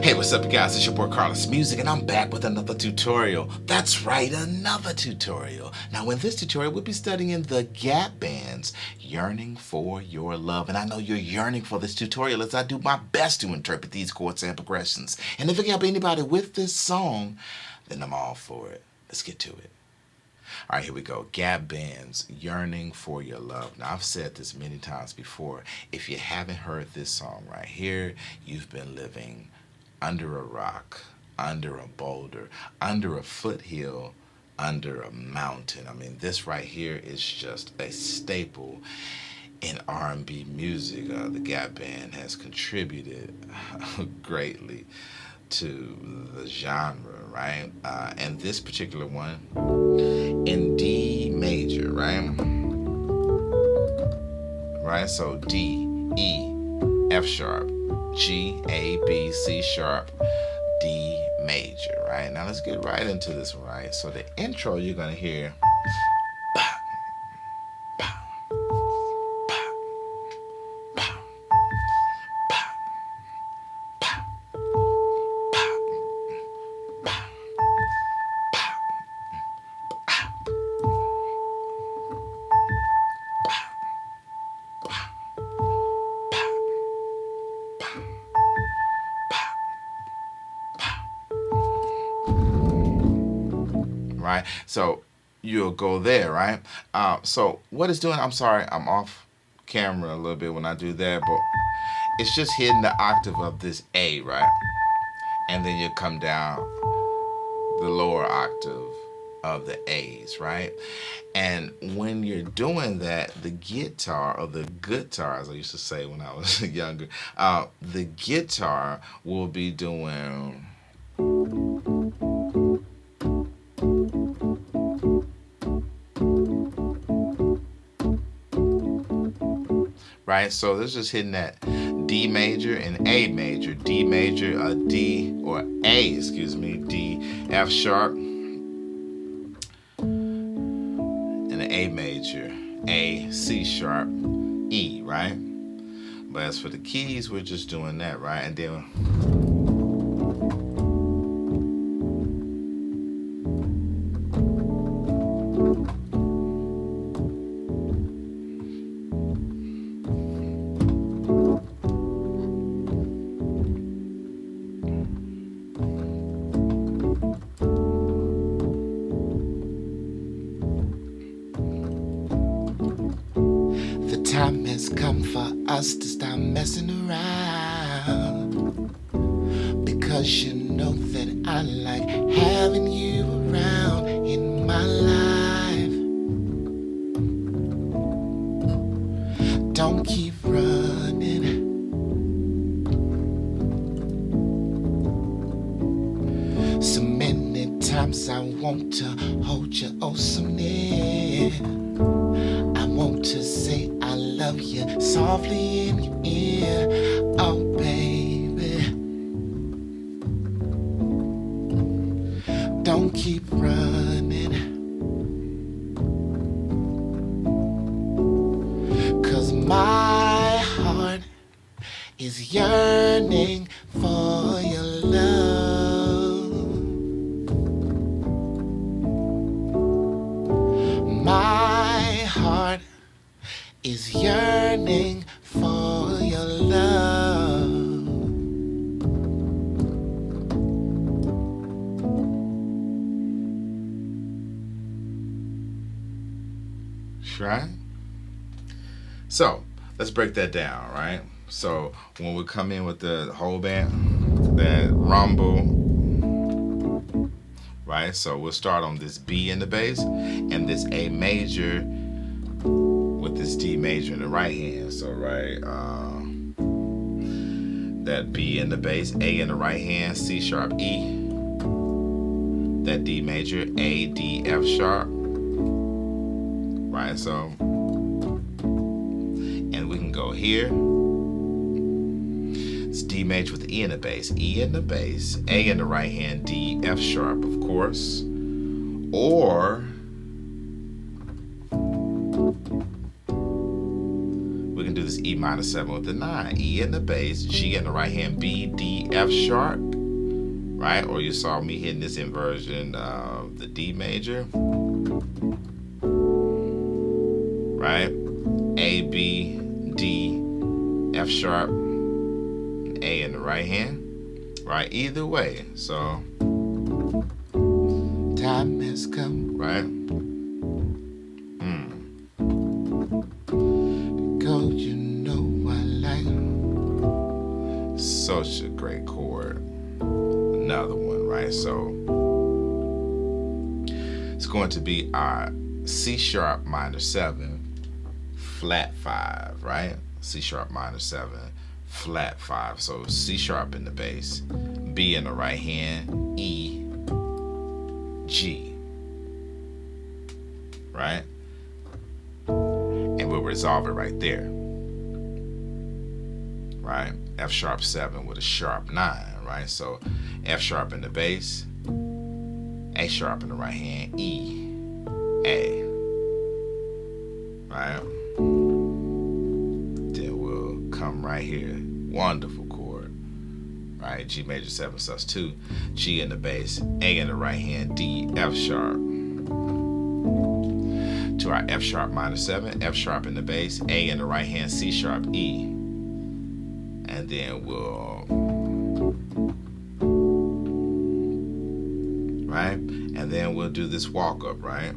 Hey, what's up, you guys? It's your boy KarlisMusik, and I'm back with another tutorial. That's right, another tutorial. Now, in this tutorial, we'll be studying the Gap Band's Yearning for Your Love. And I know you're yearning for this tutorial as I do my best to interpret these chords and progressions. And if it can help anybody with this song, then I'm all for it. Let's get to it. All right, here we go. Gap Band's Yearning for Your Love. Now, I've said this many times before. If you haven't heard this song right here, you've been living under a rock, under a boulder, under a foothill, under a mountain. I mean, this right here is just a staple in R&B music. The Gap Band has contributed greatly to the genre, right? And this particular one in D major, right? Right, so D, E, F sharp, G, A, B, C sharp, D major, right? Now let's get right into this one, right? So the intro you're gonna hear, right? So you'll go there, right? So what it's doing, I'm sorry, I'm off camera a little bit when I do that, but it's just hitting the octave of this A, right? And then you come down the lower octave of the A's, right? And when you're doing that, the guitar, or the guitar, as I used to say when I was younger, the guitar will be doing, right? So this is just hitting that D major and A major, D major, D, or A, excuse me, D, F sharp, and an A major, A, C sharp, E, right? But as for the keys, we're just doing that, right? And then the time has come for us to stop messing around, because you know that I like having you around in my life. Don't keep running, so many times I want to hold you oh so near. I want to say I love you softly in your ear. Oh baby, don't keep running, 'cause my heart is yearning for your love. My heart is yearning for your love. Right? So let's break that down, right? So when we come in with the whole band, that rumble, right? So we'll start on this B in the bass and this A major with this D major in the right hand. So right, that B in the bass, A in the right hand, C sharp, E, that D major, A, D, F sharp, right? So, and we can go here. It's D major with the E in the bass, E in the bass, A in the right hand, D, F sharp, of course, or do this E minor 7 with the 9. E in the bass, G in the right hand, B, D, F sharp, right? Or you saw me hitting this inversion of the D major, right? A, B, D, F sharp, A in the right hand, right? Either way. So time has come, right? Because you know I like such a great chord. Another one, right? So it's going to be our C sharp minor 7, flat 5, right? C sharp minor 7, flat 5. So C sharp in the bass, B in the right hand, E, G, right? And we'll resolve it right there, right? F sharp 7 with a sharp 9, right? So F sharp in the bass, A sharp in the right hand, E, A, right? Then we'll come right here, wonderful chord, right? G major 7 sus2, G in the bass, A in the right hand, D, F sharp. To our F sharp minor 7, F sharp in the bass, A in the right hand, C sharp, E. And then we'll, right? And then we'll do this walk up, right?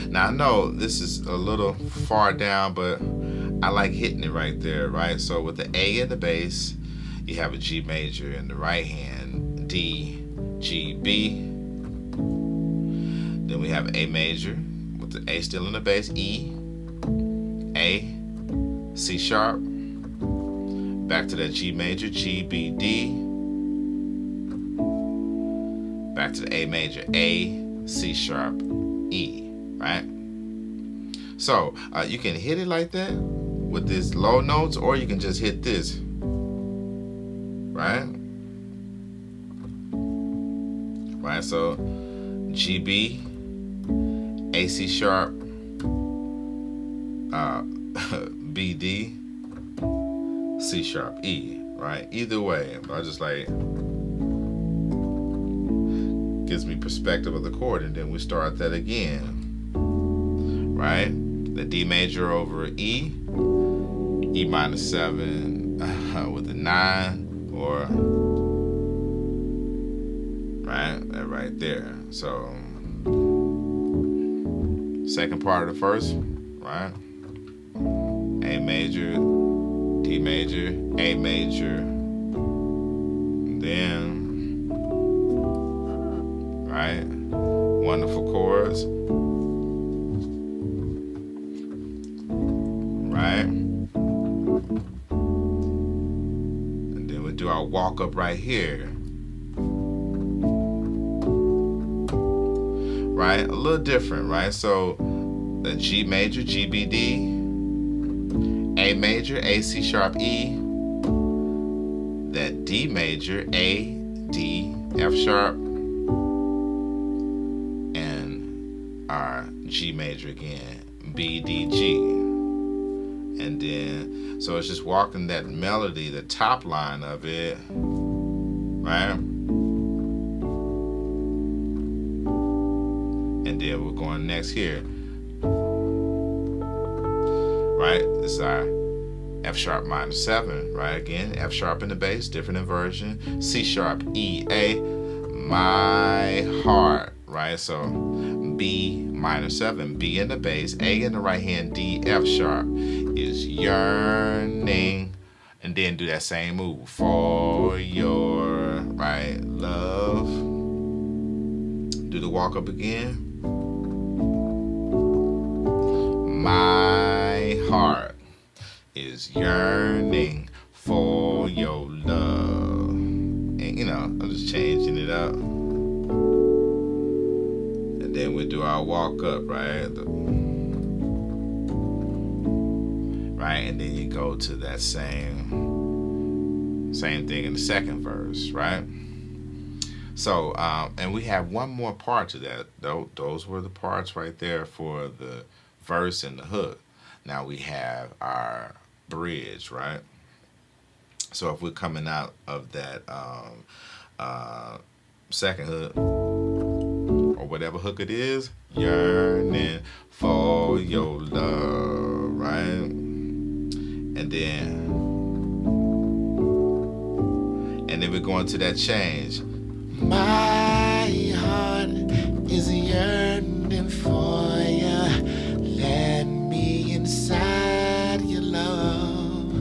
Now I know this is a little far down, but I like hitting it right there, right? So with the A in the bass, you have a G major in the right hand, D, G, B. Then we have A major with the A still in the bass, E, A, C sharp. Back to that G major, G, B, D. Back to the A major, A, C sharp, E, right? So you can hit it like that with these low notes, or you can just hit this, right? Right, so G, B, A, C sharp, B, D, C sharp, E, right? Either way, I just like, gives me perspective of the chord, and then we start that again, right? The D major over E, E minor 7 with a 9, or, right, that right there. So, second part of the first, right? A major, D major, A major, then, right? Wonderful chords, right? And then we do our walk up right here, right? A little different, right? So the G major, G, B, D, A major, A, C sharp, E, that D major, A, D, F sharp, and our G major again, B, D, G. And then, so it's just walking that melody, the top line of it, right? And then we're going next here, right? This is our F sharp minor 7, right? Again, F sharp in the bass, different inversion. C sharp, E, A, my heart, right? So B minor 7, B in the bass, A in the right hand, D, F sharp is yearning. And then do that same move for your, right, love. Do the walk up again. My heart is yearning for your love. And you know, I'm just changing it up. And then we do our walk up, right? Right, and then you go to that same thing in the second verse, right? So, and we have one more part to that. Those were the parts right there for the verse and the hook. Now we have our bridge, right? So if we're coming out of that second hook, or whatever hook it is. Yearning for your love, right? And then we're going to that change. My heart is yearning for you. Let me inside your love.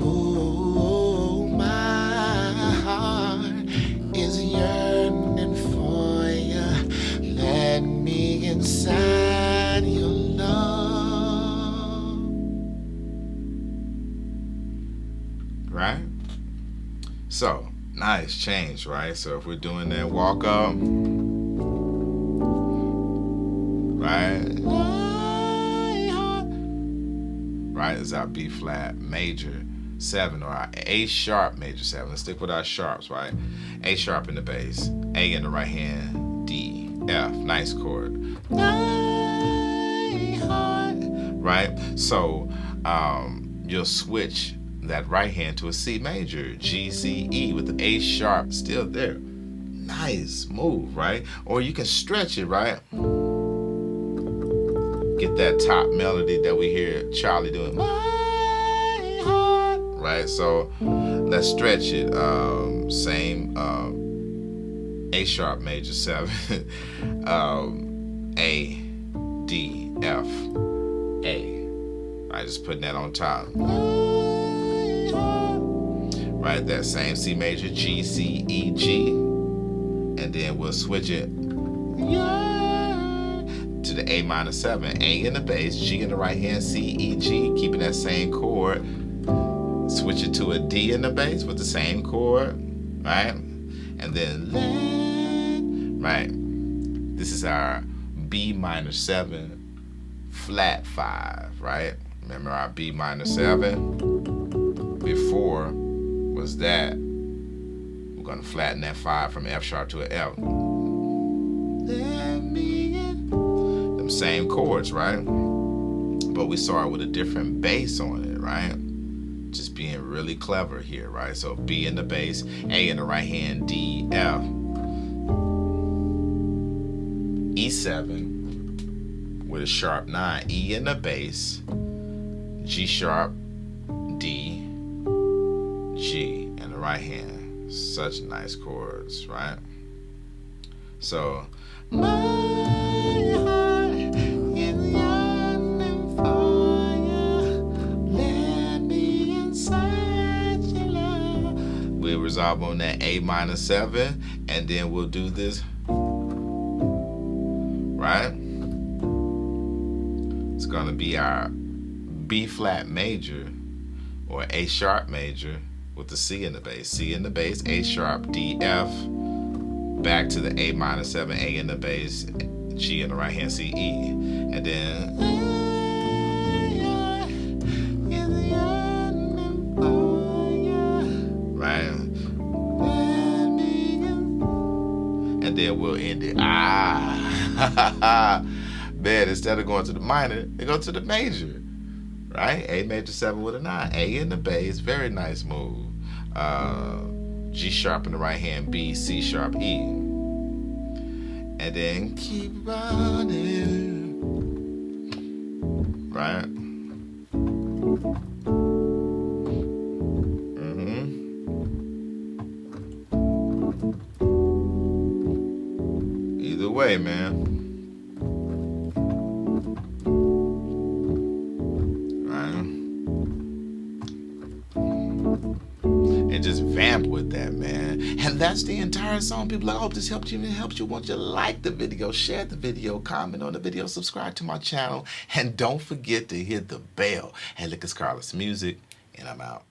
Oh, my heart is yearning for you. Let me inside your love. Right? So, nice change, right? So if we're doing that walk up, right? Right, is our B flat major 7 or our A sharp major 7. Let's stick with our sharps, right? A sharp in the bass, A in the right hand, D, F, nice chord. Right? So you'll switch that right hand to a C major, G, C, E with the A sharp still there. Nice move, right? Or you can stretch it, right? Get that top melody that we hear Charlie doing. My heart. Right? So let's stretch it. Same A sharp major 7. A, D, F, A. Right? Just putting that on top. Right, that same C major, G, C, E, G, and then we'll switch it to the A minor 7. A in the bass, G in the right hand, C, E, G, keeping that same chord. Switch it to a D in the bass with the same chord, right? And then, right, this is our B minor 7, flat 5, right? Remember our B minor 7? Before was that. We're going to flatten that 5 from F sharp to an F. Them same chords, right? But we saw it with a different bass on it, right? Just being really clever here, right? So B in the bass, A in the right hand, D, F, E7 with a sharp 9, E in the bass, G sharp, D, G in the right hand. Such nice chords, right? So, my heart is yearning for you. Let me inside your love. We'll resolve on that A minor 7, and then we'll do this, right? It's gonna be our B flat major or A sharp major with the C in the bass. C in the bass, A sharp, D, F, back to the A minor 7, A in the bass, G in the right hand, C, E, and then right, and then we'll end it. Man, instead of going to the minor, they go to the major. Right? A major 7 with a 9. A in the bass, very nice move. G sharp in the right hand, B, C sharp, E. And then keep running. Right? Either way, man. And just vamp with that, man. And that's the entire song. People, I hope this helped you. If it helps you, want you to like the video, share the video, comment on the video, subscribe to my channel, and don't forget to hit the bell. Hey, look, it's KarlisMusik, and I'm out.